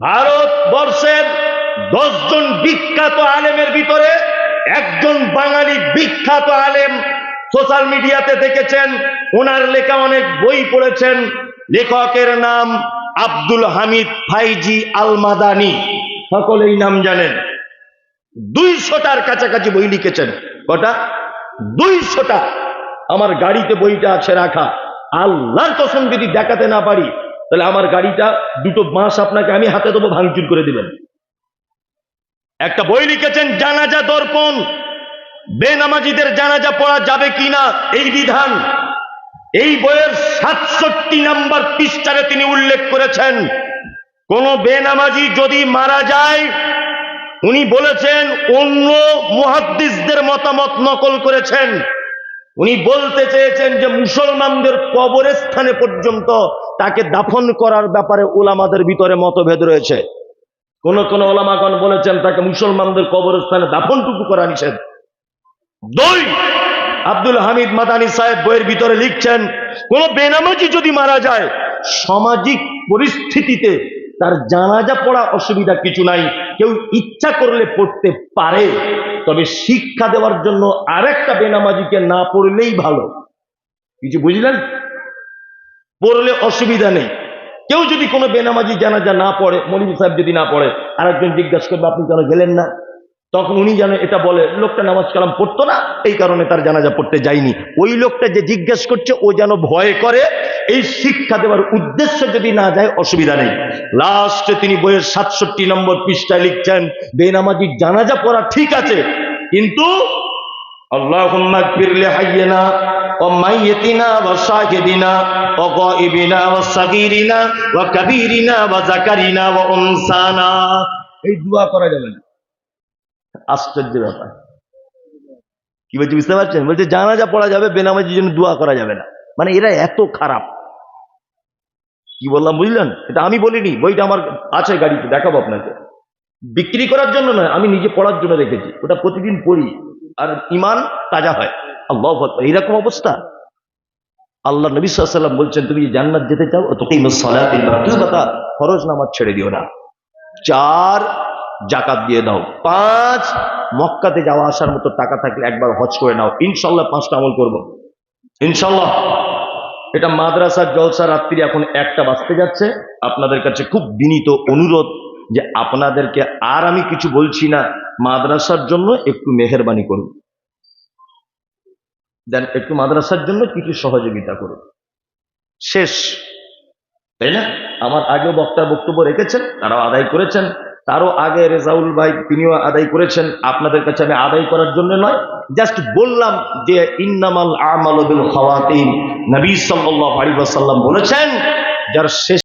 ভারতবর্ষের 10 জন বিখ্যাত আলেমের ভিতরে একজন বাঙালি বিখ্যাত আলেম, সোশ্যাল মিডিয়াতে দেখেছেন, ওনার লেখা অনেক বই পড়েছেন। লেখকের নাম আব্দুল হামিদ ফাইজি আল মাদানি, সকলেই নাম জানেন। 200টার কাছাকাছি বই লিখেছেন। কটা? 200টা। আমার গাড়িতে বইটা আছে রাখা। আল্লাহর কসম যদি দেখাতে না পারি তাহলে আমার গাড়িটা 2টো বাঁশ আপনাকে আমি হাতে দেবো, ভাঙচুর করে দিবেন। একটা বই লিখেছেন জানাজা দর্পণ, বেনামাজিদের জানাজা পড়া যাবে কিনা এই বিধান। এই বইয়ের 67 নম্বর পৃষ্ঠায় তিনি উল্লেখ করেছেন, কোন বেনামাজি যদি মারা যায়, উনি বলেছেন, অন্য মুহাদ্দিসদের মতামত নকল করেছেন। উনি বলতে চেয়েছেন যে মুসলমানদের কবরস্থানে পর্যন্ত তাকে দাফন করার ব্যাপারে উলামাদের ভিতরে মতভেদ রয়েছে। কোন কোন ওলামাগণ বলেছেন তাকে মুসলমানদের কবরস্থানে দাফনটুকু করা নিষেধ। 2, আব্দুল হামিদ মাদানি সাহেব বইয়ের ভিতরে লিখছেন, কোন বেনামাজি যদি মারা যায়, সামাজিক পরিস্থিতিতে তার জানাজা পড়া অসুবিধা কিছু নাই, কেউ ইচ্ছা করলে পড়তে পারে, তবে শিক্ষা দেওয়ার জন্য আরেকটা বেনামাজিকে না পড়লেই ভালো। কিছু বুঝলেন? পড়লে অসুবিধা নেই। কেউ যদি কোনো বেনামাজি জানাজা না পড়ে, মৌলভী সাহেব যদি না পড়ে, আরেকজন জিজ্ঞাসা করবে আপনি কেন গেলেন না, তখন উনি যেন এটা বলে লোকটা নামাজ কালাম পড়তো না, এই কারণে তার জানাজা পড়তে যায়নি। ওই লোকটা যে জিজ্ঞেস করছে ও যেন ভয় করে, এই শিক্ষা দেওয়ার উদ্দেশ্য যদি না যায় অসুবিধা নেই। লাস্টে তিনি বইয়ের 67 নম্বর পৃষ্ঠায় লিখছেন, বেনামাজি জানাজা পড়া ঠিক আছে, কিন্তু আল্লাহুম্মা গফির লিহাইয়িনা ওয়া মাইয়িতিনা ওয়া শাহিদিনা ওয়া গায়িবিনা ওয়া সাগীরিনা ওয়া কাবীরিনা ওয়া যাকারিনা ওয়া উনসানা, এই দোয়া করা যাবে না। আশ্চর্য ব্যাপার। কি বলছে বুঝতে পারছেন? বলছে জানাজা পড়া যাবে, বেনামাজির জন্য দোয়া করা যাবে না। মানে এরা এত খারাপ। কি বললাম বুঝলেন? এটা আমি বলিনি, বইটা আমার আছে গাড়িতে, দেখাবো আপনাকে। বিক্রি করার জন্য নয়, আমি নিজে পড়ার জন্য রেখেছি। ওটা প্রতিদিন পড়ি আর ইমান তাজা হয়। আল্লাহু আকবার। এইরকম অবস্থা। আল্লাহ নবী সাল্লাল্লাহু আলাইহি ওয়াসাল্লাম বলছেন, তুমি জান্নাত যেতে চাও তো কিমুস সালাতিল মাকতুবাতা, ফরজ নামাজ ছেড়ে দিও না। 4, যাকাত দিয়ে দাও। 5, মক্কাতে যাওয়া আসার মতো টাকা থাকলে একবার হজ করে নাও। ইনশাল্লাহ 5টা আমল করবো ইনশাল্লাহ। এটা মাদ্রাসার জলসা, রাত্রি এখন 1টা বাজতে যাচ্ছে। আপনাদের কাছে খুব বিনীত অনুরোধ যে আপনাদেরকে আর আমি কিছু বলছি না, মাদ্রাসার জন্য একটু মেহেরবানি করুন, দেন একটু মাদ্রাসার জন্য কিছু সহযোগিতা করুন। শেষ, তাই না? আমার আগেও বক্তার বক্তব্য রেখেছেন, তারাও আদায় করেছেন। তারও আগে রেজাউল ভাই, তিনিও আদায় করেছেন। আপনাদের কাছে আমি আদায় করার জন্য নয়, জাস্ট বললাম যে ইন্নামাল আমালু বিল খাওয়াতিম। নবী সাল্লাল্লাহু আলাইহি ওয়াসাল্লাম বলেছেন, যার শেষ